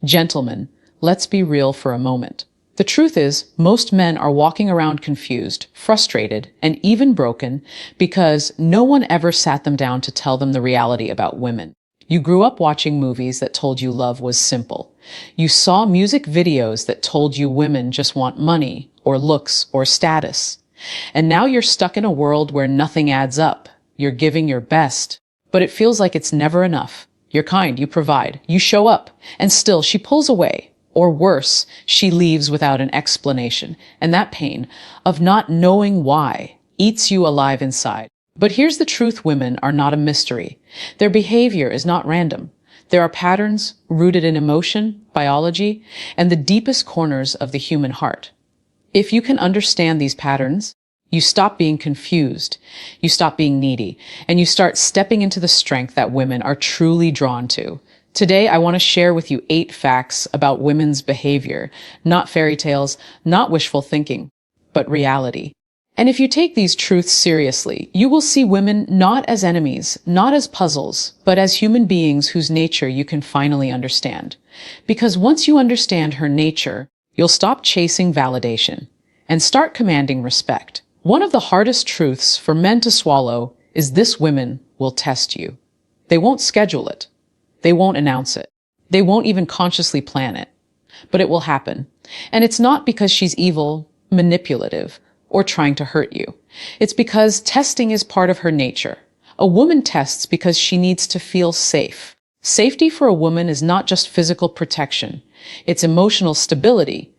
Gentlemen, let's be real for a moment. The truth is, most men are walking around confused, frustrated, and even broken because no one ever sat them down to tell them the reality about women. You grew up watching movies that told you love was simple. You saw music videos that told you women just want money, or looks, or status. And now you're stuck in a world where nothing adds up. You're giving your best, but it feels like it's never enough. You're kind, you provide, you show up, and still she pulls away. Or worse, she leaves without an explanation, and that pain of not knowing why eats you alive inside. But here's the truth: women are not a mystery. Their behavior is not random. There are patterns rooted in emotion, biology, and the deepest corners of the human heart. If you can understand these patterns, you stop being confused, you stop being needy, and you start stepping into the strength that women are truly drawn to. Today, I want to share with you 8 facts about women's behavior, not fairy tales, not wishful thinking, but reality. And if you take these truths seriously, you will see women not as enemies, not as puzzles, but as human beings whose nature you can finally understand. Because once you understand her nature, you'll stop chasing validation and start commanding respect. One of the hardest truths for men to swallow is this: women will test you. They won't schedule it. They won't announce it. They won't even consciously plan it. But it will happen. And it's not because she's evil, manipulative, or trying to hurt you. It's because testing is part of her nature. A woman tests because she needs to feel safe. Safety for a woman is not just physical protection. It's emotional stability.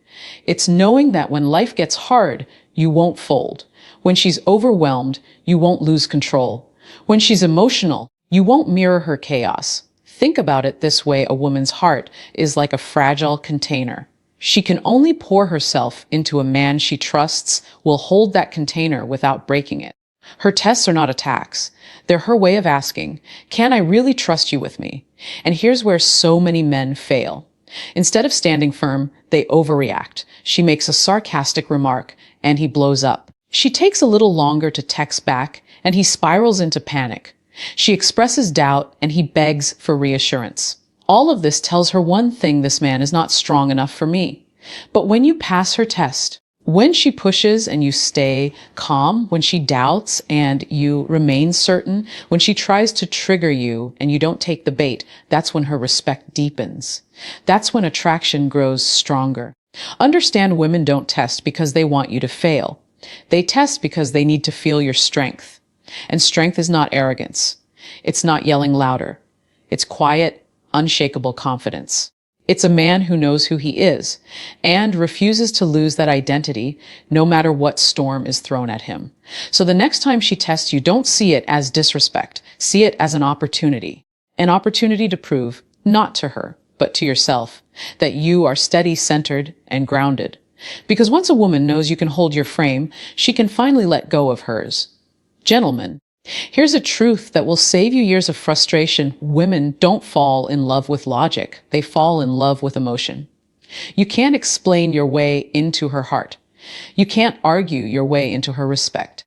It's knowing that when life gets hard, you won't fold. When she's overwhelmed, you won't lose control. When she's emotional, you won't mirror her chaos. Think about it this way: a woman's heart is like a fragile container. She can only pour herself into a man she trusts will hold that container without breaking it. Her tests are not attacks. They're her way of asking, can I really trust you with me? And here's where so many men fail. Instead of standing firm, they overreact. She makes a sarcastic remark, and he blows up. She takes a little longer to text back, and he spirals into panic. She expresses doubt, and he begs for reassurance. All of this tells her one thing: this man is not strong enough for me. But when you pass her test, when she pushes and you stay calm, when she doubts and you remain certain, when she tries to trigger you and you don't take the bait, that's when her respect deepens. That's when attraction grows stronger. Understand, women don't test because they want you to fail. They test because they need to feel your strength. And strength is not arrogance. It's not yelling louder. It's quiet, unshakable confidence. It's a man who knows who he is and refuses to lose that identity no matter what storm is thrown at him. So the next time she tests you, don't see it as disrespect. See it as an opportunity to prove, not to her, but to yourself, that you are steady, centered, and grounded. Because once a woman knows you can hold your frame, she can finally let go of hers. Gentlemen, here's a truth that will save you years of frustration. Women don't fall in love with logic. They fall in love with emotion. You can't explain your way into her heart. You can't argue your way into her respect.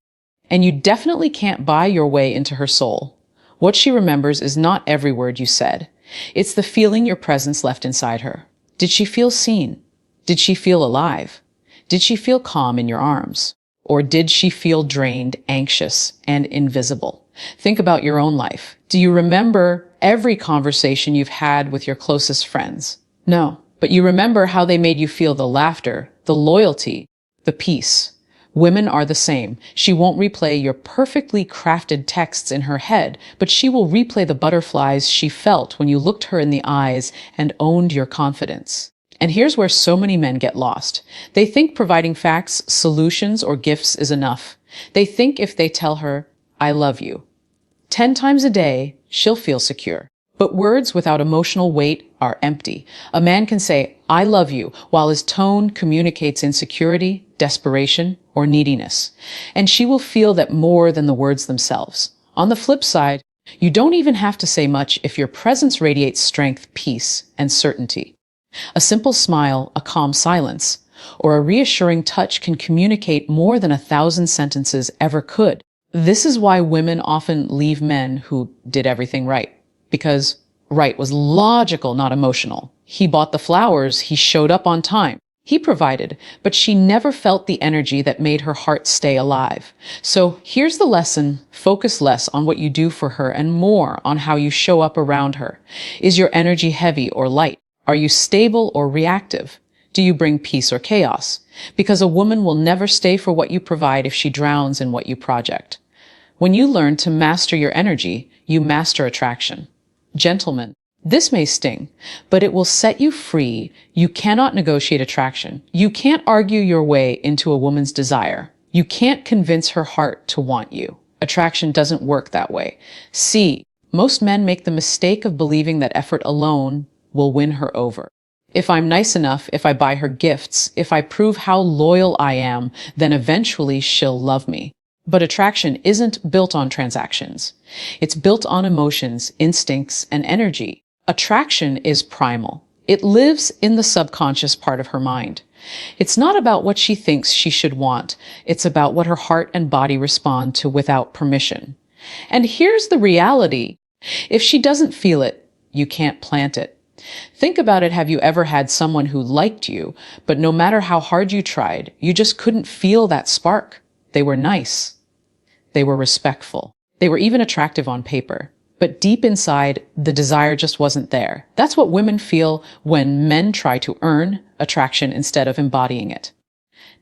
And you definitely can't buy your way into her soul. What she remembers is not every word you said. It's the feeling your presence left inside her. Did she feel seen? Did she feel alive? Did she feel calm in your arms? Or did she feel drained, anxious, and invisible? Think about your own life. Do you remember every conversation you've had with your closest friends? No, but you remember how they made you feel: the laughter, the loyalty, the peace. Women are the same. She won't replay your perfectly crafted texts in her head, but she will replay the butterflies she felt when you looked her in the eyes and owned your confidence. And here's where so many men get lost. They think providing facts, solutions, or gifts is enough. They think if they tell her, I love you 10 times a day, she'll feel secure. But words without emotional weight are empty. A man can say, I love you, while his tone communicates insecurity, desperation, or neediness. And she will feel that more than the words themselves. On the flip side, you don't even have to say much if your presence radiates strength, peace, and certainty. A simple smile, a calm silence, or a reassuring touch can communicate more than 1,000 sentences ever could. This is why women often leave men who did everything right, because right was logical, not emotional. He bought the flowers, he showed up on time. He provided, but she never felt the energy that made her heart stay alive. So here's the lesson. Focus less on what you do for her and more on how you show up around her. Is your energy heavy or light? Are you stable or reactive? Do you bring peace or chaos? Because a woman will never stay for what you provide if she drowns in what you project. When you learn to master your energy, you master attraction. Gentlemen, this may sting, but it will set you free. You cannot negotiate attraction. You can't argue your way into a woman's desire. You can't convince her heart to want you. Attraction doesn't work that way. See, most men make the mistake of believing that effort alone will win her over. If I'm nice enough, if I buy her gifts, if I prove how loyal I am, then eventually she'll love me. But attraction isn't built on transactions. It's built on emotions, instincts, and energy. Attraction is primal. It lives in the subconscious part of her mind. It's not about what she thinks she should want. It's about what her heart and body respond to without permission. And here's the reality. If she doesn't feel it, you can't plant it. Think about it. Have you ever had someone who liked you, but no matter how hard you tried, you just couldn't feel that spark? They were nice. They were respectful. They were even attractive on paper. But deep inside, the desire just wasn't there. That's what women feel when men try to earn attraction instead of embodying it.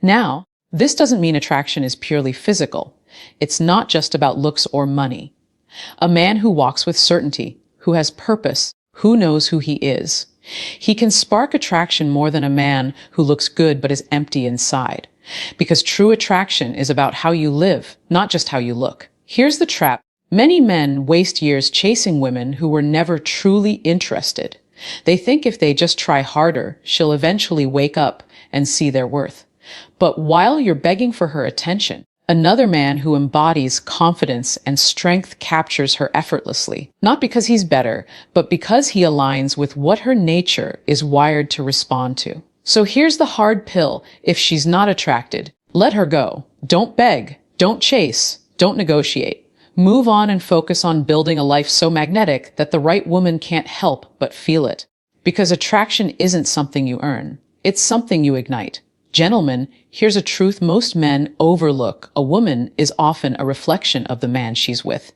Now, this doesn't mean attraction is purely physical. It's not just about looks or money. A man who walks with certainty, who has purpose, who knows who he is. He can spark attraction more than a man who looks good but is empty inside. Because true attraction is about how you live, not just how you look. Here's the trap. Many men waste years chasing women who were never truly interested. They think if they just try harder, she'll eventually wake up and see their worth. But while you're begging for her attention, another man who embodies confidence and strength captures her effortlessly, not because he's better, but because he aligns with what her nature is wired to respond to. So here's the hard pill. If she's not attracted, let her go. Don't beg, don't chase, don't negotiate. Move on and focus on building a life so magnetic that the right woman can't help but feel it. Because attraction isn't something you earn. It's something you ignite. Gentlemen, here's a truth most men overlook. A woman is often a reflection of the man she's with.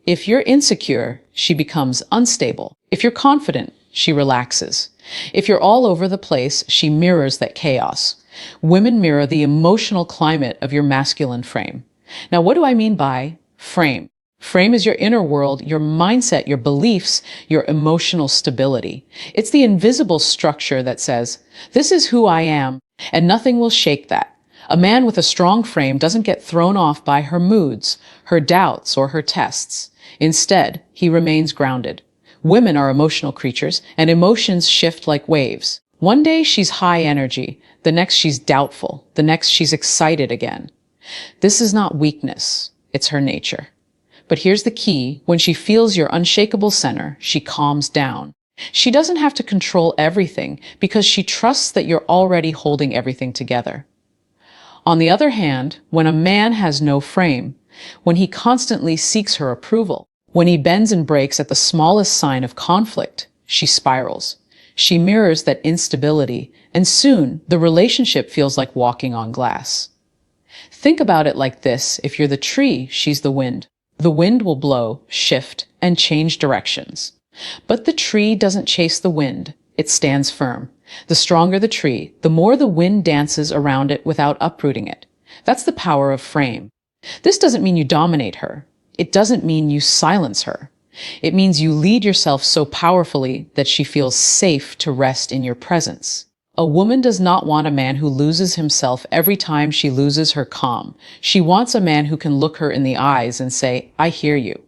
If you're insecure, she becomes unstable. If you're confident, she relaxes. If you're all over the place, she mirrors that chaos. Women mirror the emotional climate of your masculine frame. Now, what do I mean by frame? Frame is your inner world, your mindset, your beliefs, your emotional stability. It's the invisible structure that says, this is who I am, and nothing will shake that. A man with a strong frame doesn't get thrown off by her moods, her doubts, or her tests. Instead, he remains grounded. Women are emotional creatures, and emotions shift like waves. One day she's high energy, the next she's doubtful, the next she's excited again. This is not weakness. It's her nature. But here's the key. When she feels your unshakable center, she calms down. She doesn't have to control everything because she trusts that you're already holding everything together. On the other hand, when a man has no frame, when he constantly seeks her approval, when he bends and breaks at the smallest sign of conflict, she spirals. She mirrors that instability, and soon the relationship feels like walking on glass. Think about it like this. If you're the tree, she's the wind. The wind will blow, shift, and change directions. But the tree doesn't chase the wind. It stands firm. The stronger the tree, the more the wind dances around it without uprooting it. That's the power of frame. This doesn't mean you dominate her. It doesn't mean you silence her. It means you lead yourself so powerfully that she feels safe to rest in your presence. A woman does not want a man who loses himself every time she loses her calm. She wants a man who can look her in the eyes and say, I hear you.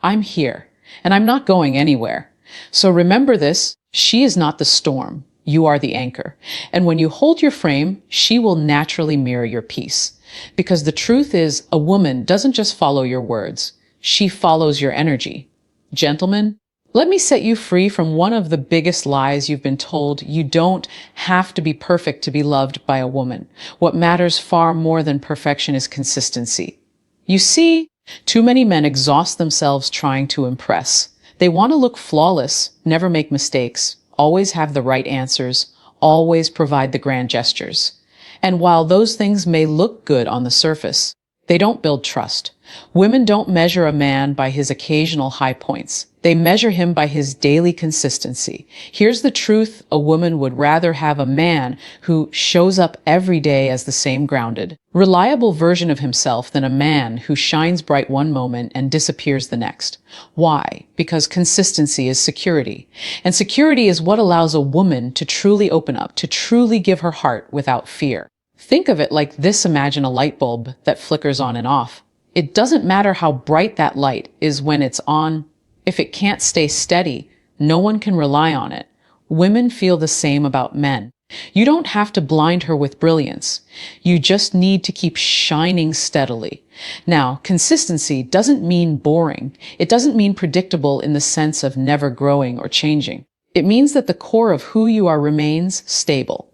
I'm here, and I'm not going anywhere. So remember this, she is not the storm. You are the anchor. And when you hold your frame, she will naturally mirror your peace. Because the truth is, a woman doesn't just follow your words. She follows your energy. Gentlemen, let me set you free from one of the biggest lies you've been told. You don't have to be perfect to be loved by a woman. What matters far more than perfection is consistency. You see, too many men exhaust themselves trying to impress. They want to look flawless, never make mistakes, always have the right answers, always provide the grand gestures. And while those things may look good on the surface, they don't build trust. Women don't measure a man by his occasional high points. They measure him by his daily consistency. Here's the truth: a woman would rather have a man who shows up every day as the same grounded, reliable version of himself than a man who shines bright one moment and disappears the next. Why? Because consistency is security. And security is what allows a woman to truly open up, to truly give her heart without fear. Think of it like this: imagine a light bulb that flickers on and off. It doesn't matter how bright that light is when it's on. If it can't stay steady, no one can rely on it. Women feel the same about men. You don't have to blind her with brilliance. You just need to keep shining steadily. Now, consistency doesn't mean boring. It doesn't mean predictable in the sense of never growing or changing. It means that the core of who you are remains stable.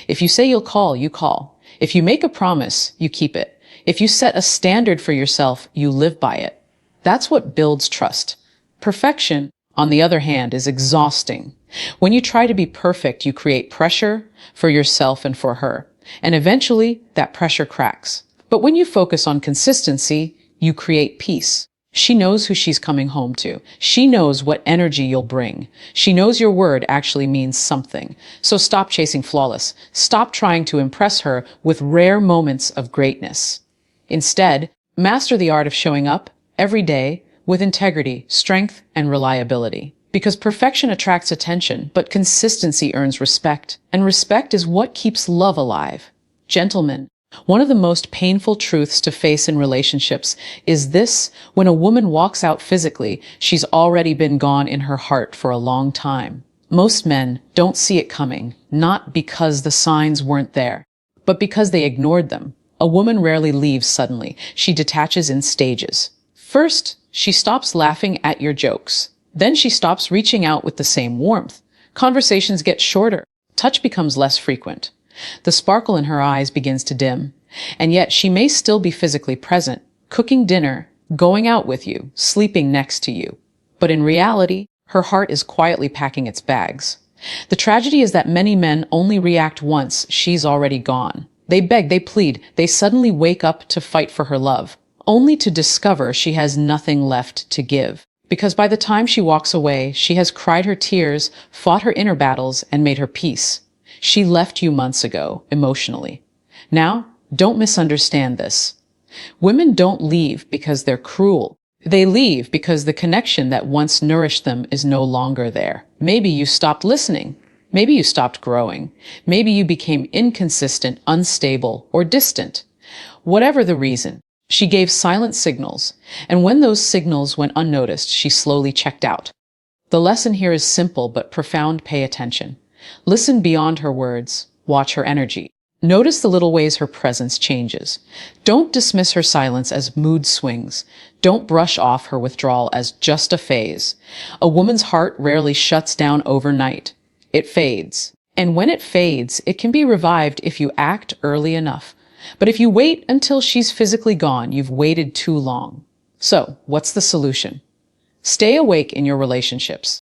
If you say you'll call, you call. If you make a promise, you keep it. If you set a standard for yourself, you live by it. That's what builds trust. Perfection, on the other hand, is exhausting. When you try to be perfect, you create pressure for yourself and for her. And eventually, that pressure cracks. But when you focus on consistency, you create peace. She knows who she's coming home to. She knows what energy you'll bring. She knows your word actually means something. So stop chasing flawless. Stop trying to impress her with rare moments of greatness. Instead, master the art of showing up every day with integrity, strength, and reliability. Because perfection attracts attention, but consistency earns respect. And respect is what keeps love alive. Gentlemen, one of the most painful truths to face in relationships is this: when a woman walks out physically, she's already been gone in her heart for a long time. Most men don't see it coming, not because the signs weren't there, but because they ignored them. A woman rarely leaves suddenly. She detaches in stages. First, she stops laughing at your jokes. Then she stops reaching out with the same warmth. Conversations get shorter. Touch becomes less frequent. The sparkle in her eyes begins to dim. And yet she may still be physically present, cooking dinner, going out with you, sleeping next to you. But in reality, her heart is quietly packing its bags. The tragedy is that many men only react once she's already gone. They beg, they plead, they suddenly wake up to fight for her love, only to discover she has nothing left to give. Because by the time she walks away, she has cried her tears, fought her inner battles, and made her peace. She left you months ago, emotionally. Now, don't misunderstand this. Women don't leave because they're cruel. They leave because the connection that once nourished them is no longer there. Maybe you stopped listening. Maybe you stopped growing. Maybe you became inconsistent, unstable, or distant. Whatever the reason, she gave silent signals, and when those signals went unnoticed, she slowly checked out. The lesson here is simple but profound. Pay attention. Listen beyond her words. Watch her energy. Notice the little ways her presence changes. Don't dismiss her silence as mood swings. Don't brush off her withdrawal as just a phase. A woman's heart rarely shuts down overnight. It fades. And when it fades, it can be revived if you act early enough. But if you wait until she's physically gone, you've waited too long. So, what's the solution? Stay awake in your relationships.